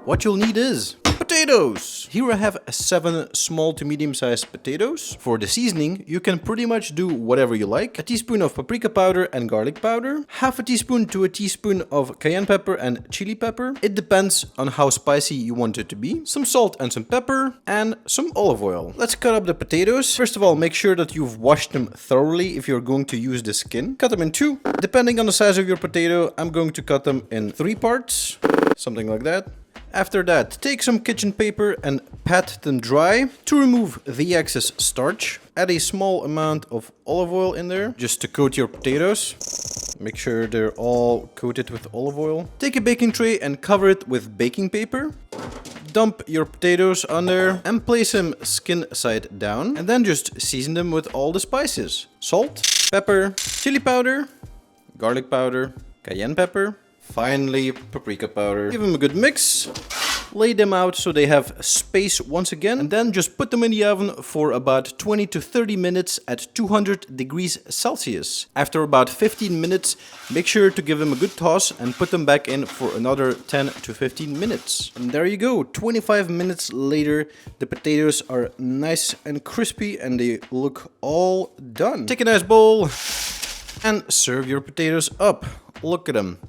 What you'll need is potatoes. Here I have 7 small to medium sized potatoes. For the seasoning, you can pretty much do whatever you like. A teaspoon of paprika powder and garlic powder. Half a teaspoon to a teaspoon of cayenne pepper and chili pepper. It depends on how spicy you want it to be. Some salt and some pepper and some olive oil. Let's cut up the potatoes. First of all, make sure that you've washed them thoroughly if you're going to use the skin. Cut them in 2. Depending on the size of your potato, I'm going to cut them in 3 parts. Something like that. After that, take some kitchen paper and pat them dry to remove the excess starch. Add a small amount of olive oil in there, just to coat your potatoes. Make sure they're all coated with olive oil. Take a baking tray and cover it with baking paper. Dump your potatoes on there and place them skin side down. And then just season them with all the spices. Salt, pepper, chili powder, garlic powder, cayenne pepper. Finally, paprika powder. Give them a good mix. Lay them out so they have space once again. And then just put them in the oven for about 20 to 30 minutes at 200 degrees Celsius. After about 15 minutes, make sure to give them a good toss and put them back in for another 10 to 15 minutes. And there you go. 25 minutes later, the potatoes are nice and crispy and they look all done. Take a nice bowl and serve your potatoes up. Look at them.